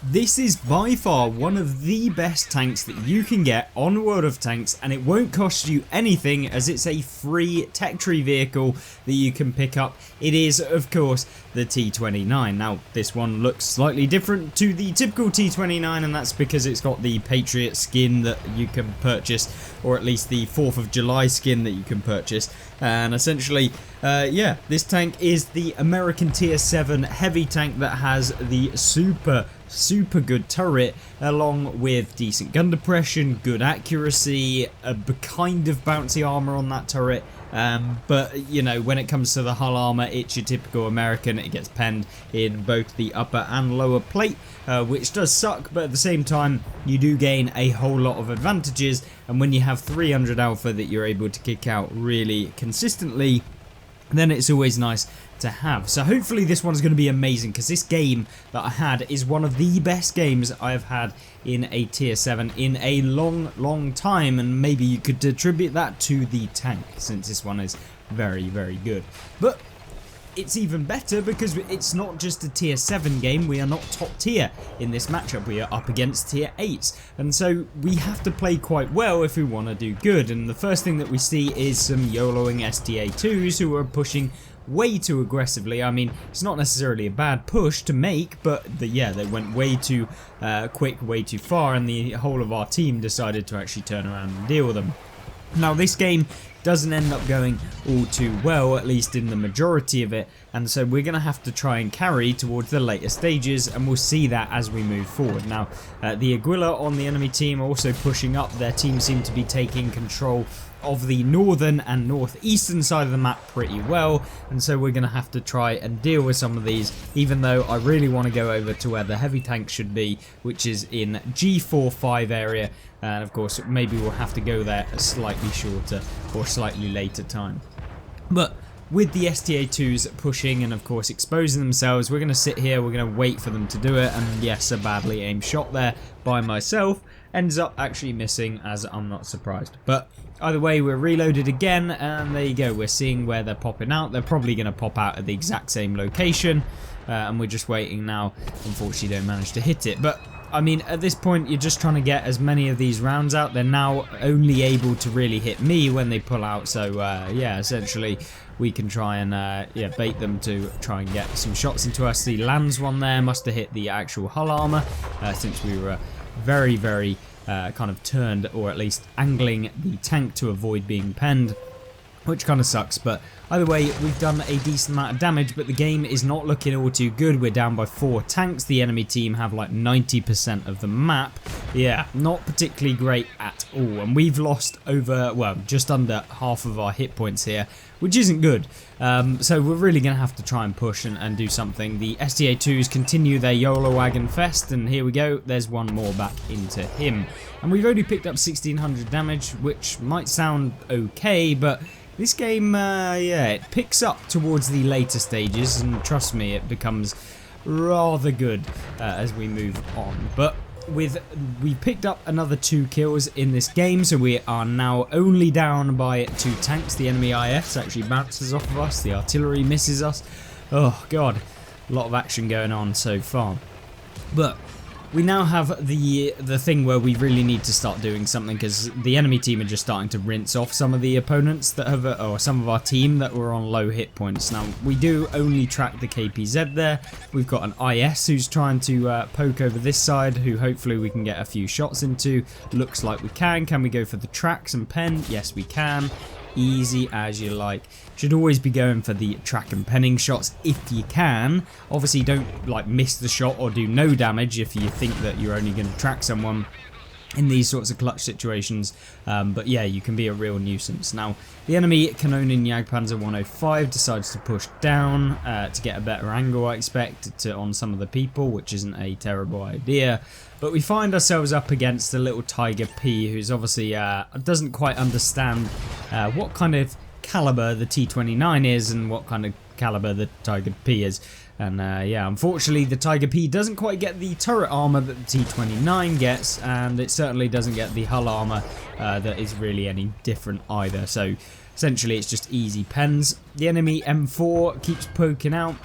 This is by far one of the best tanks that you can get on World of Tanks, and it won't cost you anything as it's a free tech tree vehicle that you can pick up. It is, of course, the T29. Now, this one looks slightly different to the typical T29, and that's because it's got the Patriot skin that you can purchase, or at least the 4th of July skin that you can purchase. And essentially, yeah, this tank is the American Tier 7 heavy tank that has the super good turret, along with decent gun depression, good accuracy, a kind of bouncy armor on that turret. But you know, when it comes to the hull armor, it's your typical American. It gets penned in both the upper and lower plate, which does suck, but at the same time you do gain a whole lot of advantages, and when you have 300 alpha that you're able to kick out really consistently, then it's always nice to have. So hopefully this one's going to be amazing, because this game that I had is one of the best games I've had in a tier 7 in a long time, and maybe you could attribute that to the tank, since this one is very good. But it's even better because it's not just a tier 7 game. We are not top tier in this matchup. We are up against tier 8s, and so we have to play quite well if we want to do good. And the first thing that we see is some YOLOing STA2s who are pushing way too aggressively. I mean, it's not necessarily a bad push to make, but yeah, they went way too quick, way too far, and the whole of our team decided to actually turn around and deal with them. Now, this game doesn't end up going all too well, at least in the majority of it, and so we're going to have to try and carry towards the later stages, and we'll see that as we move forward. Now, the Aguila on the enemy team are also pushing up. Their team seem to be taking control of the northern and northeastern side of the map pretty well, and so we're going to have to try and deal with some of these, even though I really want to go over to where the heavy tank should be, which is in G45 area, and of course maybe we'll have to go there a slightly shorter or slightly later time. But with the STA2s pushing and of course exposing themselves, we're going to sit here, we're going to wait for them to do it, and yes, a badly aimed shot there by myself ends up actually missing, as I'm not surprised. But either way, we're reloaded again, and there you go, we're seeing where they're popping out. They're probably going to pop out at the exact same location, and we're just waiting now. Unfortunately, don't manage to hit it, but I mean, at this point, you're just trying to get as many of these rounds out. They're now only able to really hit me when they pull out, so yeah, essentially we can try and yeah, bait them to try and get some shots into us. The lands one there must have hit the actual hull armor, since we were very kind of turned, or at least angling the tank to avoid being penned, which kind of sucks. But either way, we've done a decent amount of damage, but the game is not looking all too good. We're down by 4 tanks. The enemy team have like 90% of the map. Yeah, not particularly great at all, and we've lost over, well, just under half of our hit points here, which isn't good. So we're really going to have to try and push and do something. The STA2s continue their YOLO wagon fest, and here we go, there's one more back into him. And we've only picked up 1600 damage, which might sound okay, but this game, yeah, it picks up towards the later stages, and trust me, it becomes rather good as we move on. But we picked up another 2 kills in this game, so we are now only down by 2 tanks. The enemy IS actually bounces off of us, the artillery misses us. Oh god, a lot of action going on so far. But we now have the thing where we really need to start doing something, because the enemy team are just starting to rinse off some of the opponents that have, or some of our team that were on low hit points. Now, we do only track the KPZ there. We've got an IS who's trying to poke over this side, who hopefully we can get a few shots into. Looks like we can. Can we go for the tracks and pen? Yes, we can. Easy as you like. Should always be going for the track and penning shots if you can. Obviously, don't like miss the shot or do no damage if you think that you're only going to track someone in these sorts of clutch situations, but yeah, you can be a real nuisance. Now, the enemy Kanonen Jagdpanzer 105 decides to push down to get a better angle, I expect, on some of the people, which isn't a terrible idea. But we find ourselves up against a little Tiger P, who's obviously doesn't quite understand what kind of caliber the T29 is and what kind of caliber the Tiger P is. And yeah, unfortunately the Tiger P doesn't quite get the turret armor that the T29 gets, and it certainly doesn't get the hull armor that is really any different either. So essentially it's just easy pens. The enemy M4 keeps poking out,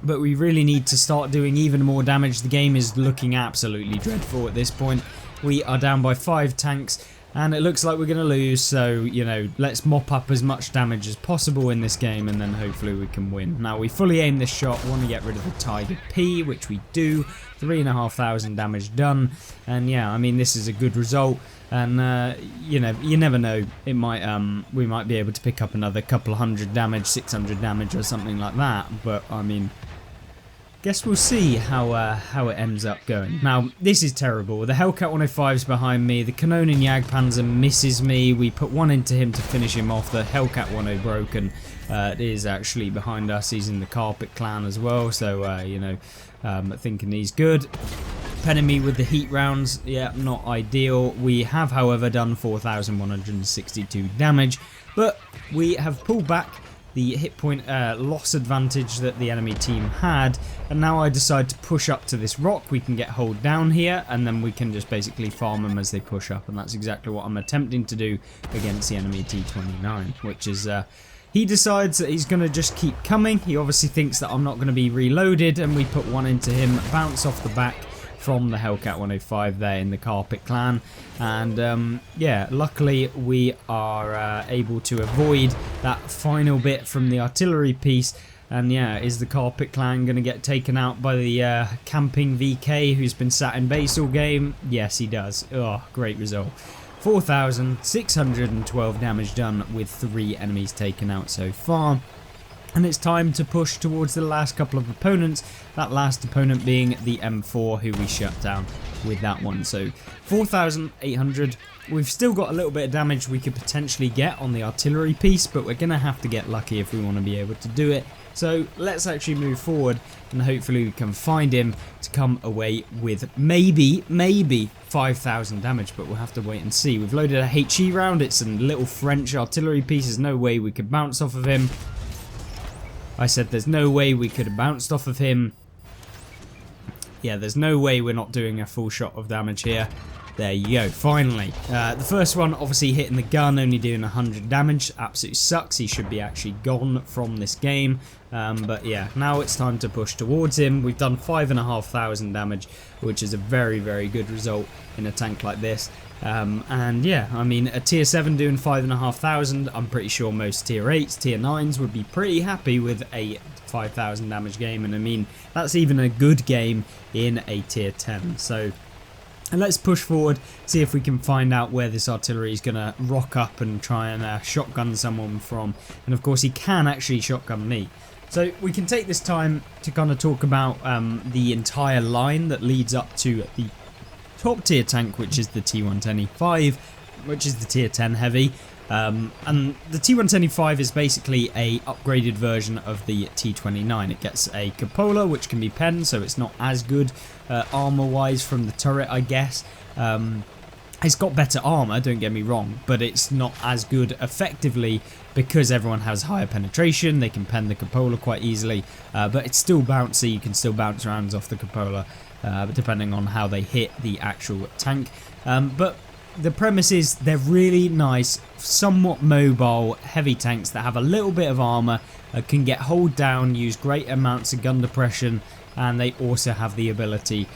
but we really need to start doing even more damage. The game is looking absolutely dreadful at this point. We are down by 5 tanks and it looks like we're going to lose, so you know, let's mop up as much damage as possible in this game and then hopefully we can win. Now we fully aim this shot, want to get rid of the Tiger P, which we do. 3,500 damage done, and yeah, I mean this is a good result, and you know, you never know, it might we might be able to pick up another couple hundred damage, 600 damage or something like that, but I mean, guess we'll see how it ends up going. Now, this is terrible. The Hellcat 105's behind me. The Kanonen Jagdpanzer misses me. We put one into him to finish him off. The Hellcat 10 broken is actually behind us. He's in the Carpet Clan as well, so you know, thinking he's good. Penning me with the heat rounds. Yeah, not ideal. We have, however, done 4,162 damage, but we have pulled back the hit point loss advantage that the enemy team had, and now I decide to push up to this rock. We can get hold down here and then we can just basically farm them as they push up, and that's exactly what I'm attempting to do against the enemy T29, which is he decides that he's going to just keep coming. He obviously thinks that I'm not going to be reloaded, and we put one into him, bounce off the back from the Hellcat 105 there in the Carpet Clan, and yeah, luckily we are able to avoid that final bit from the artillery piece. And yeah, is the Carpet Clan going to get taken out by the camping VK who's been sat in base all game? Yes, he does. Oh, great result. 4,612 damage done with 3 enemies taken out so far. And it's time to push towards the last couple of opponents, that last opponent being the M4 who we shut down with that one. So 4,800, we've still got a little bit of damage we could potentially get on the artillery piece, but we're going to have to get lucky if we want to be able to do it. So let's actually move forward and hopefully we can find him to come away with maybe 5,000 damage, but we'll have to wait and see. We've loaded a HE round, it's a little French artillery piece, there's no way we could bounce off of him. I said there's no way we could have bounced off of him. Yeah, there's no way we're not doing a full shot of damage here. There you go, finally. The first one obviously hitting the gun, only doing 100 damage. Absolutely sucks, he should be actually gone from this game. But yeah, now it's time to push towards him. We've done 5,500 damage, which is a very, very good result in a tank like this. And yeah, I mean, a tier 7 doing 5,500, I'm pretty sure most tier 8s, tier 9s would be pretty happy with a 5,000 damage game, and I mean, that's even a good game in a tier 10. So and let's push forward, see if we can find out where this artillery is going to rock up and try and shotgun someone from. And of course he can actually shotgun me. So we can take this time to kind of talk about the entire line that leads up to the top tier tank, which is the T110E5, which is the tier 10 heavy. And the T110E5 is basically a upgraded version of the T29. It gets a cupola which can be penned, so it's not as good armor wise from the turret, I guess. It's got better armor, don't get me wrong, but it's not as good effectively because everyone has higher penetration. They can pen the cupola quite easily, but it's still bouncy. You can still bounce rounds off the cupola depending on how they hit the actual tank. But the premise is they're really nice, somewhat mobile, heavy tanks that have a little bit of armor, can get hold down, use great amounts of gun depression, and they also have the ability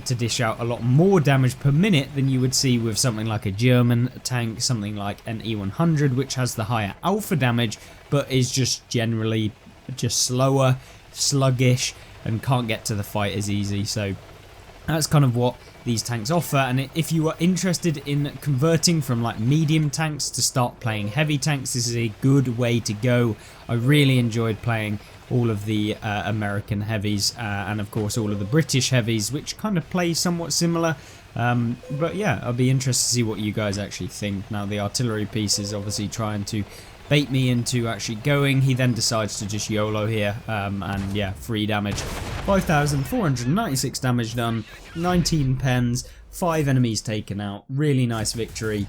to dish out a lot more damage per minute than you would see with something like a German tank, something like an E100, which has the higher alpha damage, but is just generally just slower, sluggish, and can't get to the fight as easy. So that's kind of what these tanks offer, and if you are interested in converting from like medium tanks to start playing heavy tanks, this is a good way to go. I really enjoyed playing all of the American heavies and of course all of the British heavies, which kind of play somewhat similar. But yeah, I'll be interested to see what you guys actually think. Now the artillery piece is obviously trying to bait me into actually going. He then decides to just YOLO here, and yeah, free damage. 5,496 damage done, 19 pens, 5 enemies taken out. Really nice victory.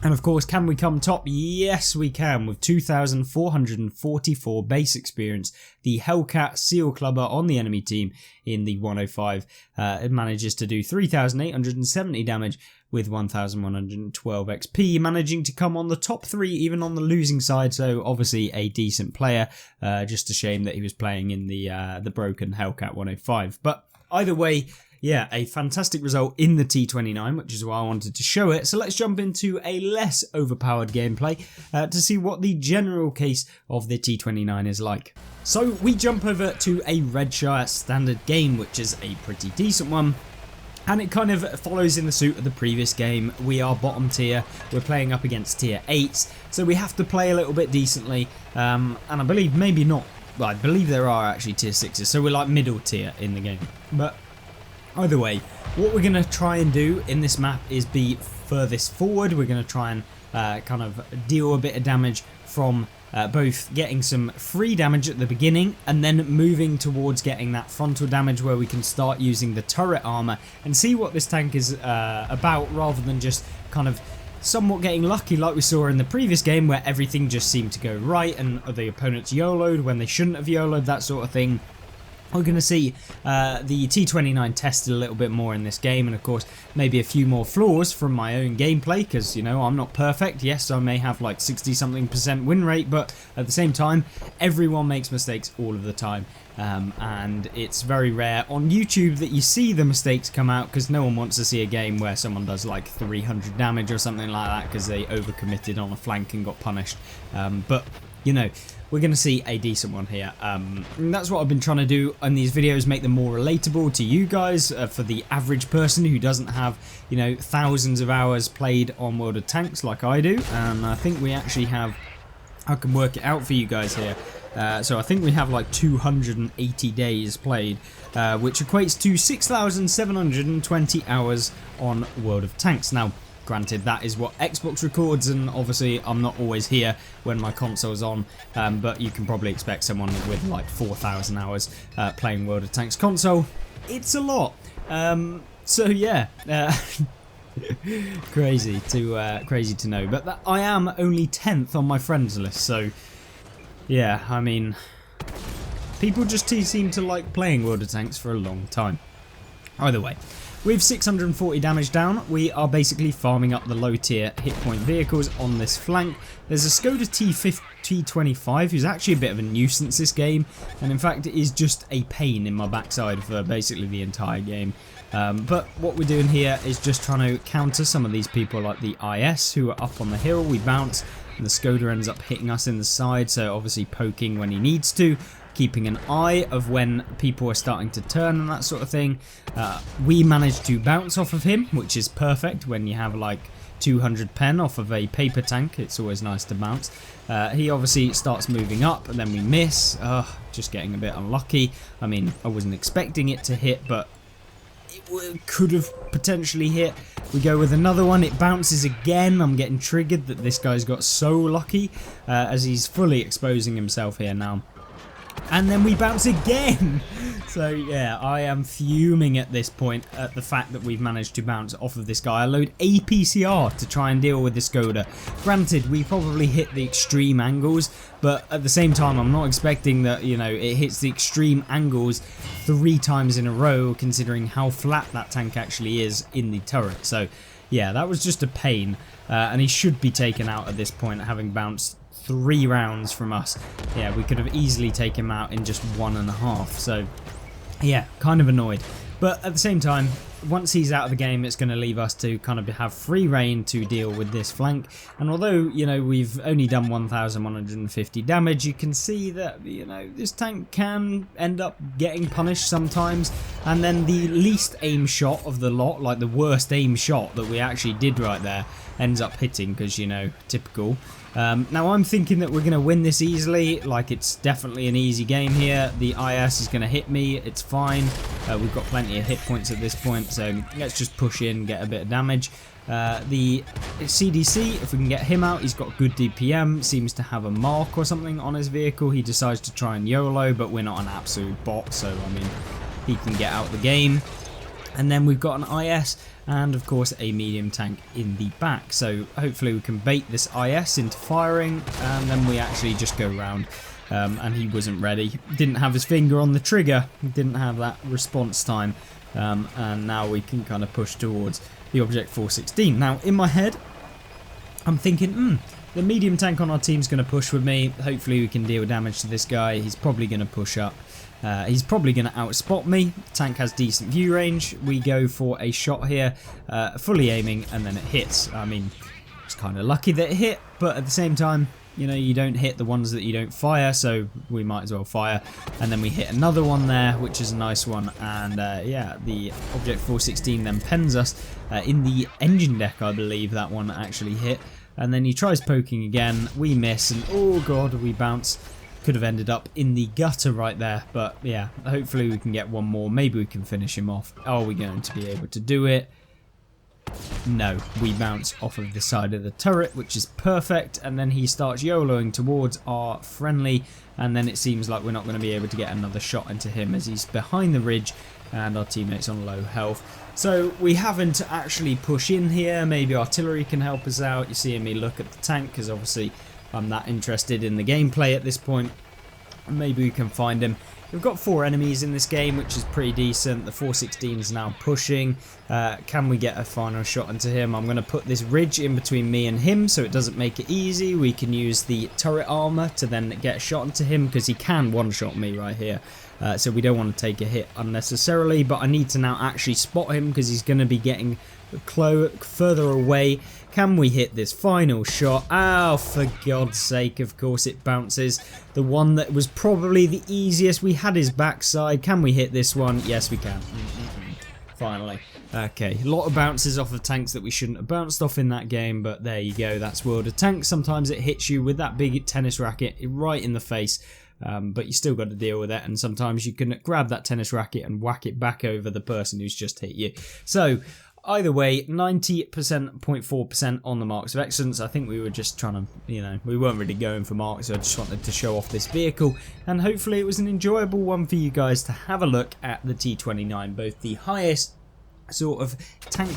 And of course, can we come top? Yes, we can, with 2,444 base experience. The Hellcat Seal Clubber on the enemy team in the 105. It manages to do 3,870 damage with 1,112 XP, managing to come on the top 3 even on the losing side, so obviously a decent player. Just a shame that he was playing in the broken Hellcat 105. But either way, yeah, a fantastic result in the T29, which is why I wanted to show it. So let's jump into a less overpowered gameplay to see what the general case of the T29 is like. So we jump over to a Redshire standard game, which is a pretty decent one. And it kind of follows in the suit of the previous game. We are bottom tier, we're playing up against tier 8s, so we have to play a little bit decently. And I believe maybe not, well, I believe there are actually tier 6s, so we're like middle tier in the game. But either way, what we're going to try and do in this map is be furthest forward. We're going to try and kind of deal a bit of damage from both getting some free damage at the beginning and then moving towards getting that frontal damage where we can start using the turret armor and see what this tank is about, rather than just kind of somewhat getting lucky like we saw in the previous game where everything just seemed to go right and the opponents YOLO'd when they shouldn't have YOLO'd, that sort of thing. We're going to see the T29 tested a little bit more in this game, and of course maybe a few more flaws from my own gameplay, because, you know, I'm not perfect. Yes, I may have like 60-something% win rate, but at the same time everyone makes mistakes all of the time, and it's very rare on YouTube that you see the mistakes come out, because no one wants to see a game where someone does like 300 damage or something like that because they overcommitted on a flank and got punished. But you know, we're going to see a decent one here. And that's what I've been trying to do in these videos, make them more relatable to you guys, for the average person who doesn't have, you know, thousands of hours played on World of Tanks like I do. And I think we actually have, I can work it out for you guys here. So I think we have like 280 days played, which equates to 6,720 hours on World of Tanks. Now, granted, that is what Xbox records, and obviously I'm not always here when my console's on, but you can probably expect someone with like 4,000 hours playing World of Tanks console. It's a lot. So yeah, crazy to know. But I am only 10th on my friends list, so yeah, I mean, people just seem to like playing World of Tanks for a long time. Either way, with 640 damage down, we are basically farming up the low tier hit point vehicles on this flank. There's a Skoda T25 who's actually a bit of a nuisance this game, and in fact it is just a pain in my backside for basically the entire game. But what we're doing here is just trying to counter some of these people like the IS who are up on the hill. We bounce and the Skoda ends up hitting us in the side, so obviously poking when he needs to, keeping an eye of when people are starting to turn and that sort of thing. We managed to bounce off of him, which is perfect when you have like 200 pen off of a paper tank. It's always nice to bounce. He obviously starts moving up and then we miss. Just getting a bit unlucky. I mean, I wasn't expecting it to hit, but it could have potentially hit. We go with another one, it bounces again. I'm getting triggered that this guy's got so lucky, as he's fully exposing himself here now. And then we bounce again. So yeah, I am fuming at this point at the fact that we've managed to bounce off of this guy. I load APCR to try and deal with this Skoda. Granted, we probably hit the extreme angles, but at the same time I'm not expecting that, you know, it hits the extreme angles 3 times in a row, considering how flat that tank actually is in the turret. So yeah, that was just a pain, and he should be taken out at this point, having bounced 3 rounds from us. Yeah, we could have easily taken him out in just 1.5. So yeah, kind of annoyed. But at the same time, once he's out of the game, it's going to leave us to kind of have free reign to deal with this flank. And although, you know, we've only done 1,150 damage, you can see that, you know, this tank can end up getting punished sometimes. And then the least aim shot of the lot, like the worst aim shot that we actually did right there, ends up hitting because, you know, typical. Now I'm thinking that we're going to win this easily, like it's definitely an easy game here. The IS is going to hit me, it's fine. We've got plenty of hit points at this point, so let's just push in, get a bit of damage. The CDC, if we can get him out, he's got good DPM, seems to have a mark or something on his vehicle. He decides to try and YOLO, but we're not an absolute bot, so I mean, he can get out the game. And then we've got an IS and of course a medium tank in the back. So hopefully we can bait this IS into firing, and then we actually just go round. And he wasn't ready, didn't have his finger on the trigger, didn't have that response time, and now we can kind of push towards the Object 416. Now in my head I'm thinking, the medium tank on our team's going to push with me, hopefully we can deal damage to this guy. He's probably going to push up, he's probably going to outspot me. Tank has decent view range, we go for a shot here, fully aiming, and then it hits. I mean, it's kind of lucky that it hit, but at the same time, you know, you don't hit the ones that you don't fire, so we might as well fire. And then we hit another one there, which is a nice one. And yeah, the Object 416 then pens us in the engine deck, I believe that one actually hit. And then he tries poking again, we miss, and oh god, we bounce. Could have ended up in the gutter right there, but yeah, hopefully we can get one more. Maybe we can finish him off. Are we going to be able to do it? No, we bounce off of the side of the turret, which is perfect, and then he starts YOLOing towards our friendly, and then it seems like we're not going to be able to get another shot into him as he's behind the ridge and our teammates on low health. So we haven't actually push in here. Maybe artillery can help us out. You're seeing me look at the tank because obviously I'm that interested in the gameplay at this point. Maybe we can find him. We've got 4 enemies in this game, which is pretty decent. The 416 is now pushing. Can we get a final shot into him? I'm going to put this ridge in between me and him so it doesn't make it easy. We can use the turret armor to then get a shot into him because he can one-shot me right here. So we don't want to take a hit unnecessarily, but I need to now actually spot him because he's going to be getting further away. Can we hit this final shot? Oh, for God's sake, of course it bounces. The one that was probably the easiest. We had his backside. Can we hit this one? Yes, we can. Finally. Okay, a lot of bounces off of tanks that we shouldn't have bounced off in that game, but there you go. That's World of Tanks. Sometimes it hits you with that big tennis racket right in the face. But you still got to deal with it, and sometimes you can grab that tennis racket and whack it back over the person who's just hit you. So either way, 90%, 0.4% on the marks of excellence. I think we were just trying to, you know, we weren't really going for marks, so I just wanted to show off this vehicle, and hopefully it was an enjoyable one for you guys to have a look at the T29, both the highest sort of tank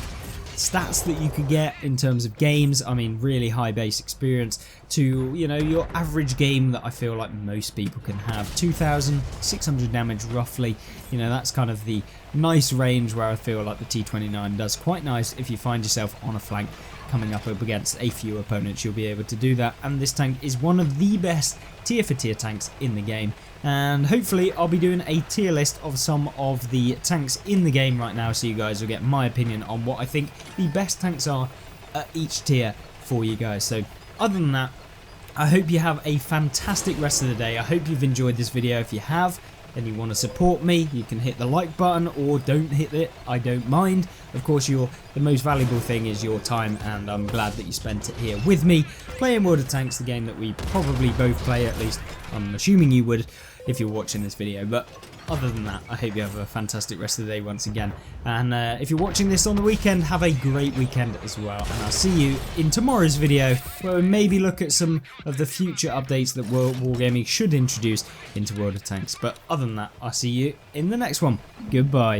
stats that you could get in terms of games, I mean really high base experience, to, you know, your average game that I feel like most people can have. 2,600 damage roughly, you know, that's kind of the nice range where I feel like the T29 does quite nice. If you find yourself on a flank coming up against a few opponents, you'll be able to do that, and this tank is one of the best tier for tier tanks in the game. And hopefully I'll be doing a tier list of some of the tanks in the game right now, so you guys will get my opinion on what I think the best tanks are at each tier for you guys. So other than that, I hope you have a fantastic rest of the day. I hope you've enjoyed this video. If you have and you want to support me, you can hit the like button or don't hit it, I don't mind. Of course, the most valuable thing is your time, and I'm glad that you spent it here with me playing World of Tanks, the game that we probably both play, at least I'm assuming you would if you're watching this video. But other than that, I hope you have a fantastic rest of the day once again, and if you're watching this on the weekend, have a great weekend as well, and I'll see you in tomorrow's video where we maybe look at some of the future updates that Wargaming should introduce into World of Tanks. But other than that, I'll see you in the next one. Goodbye.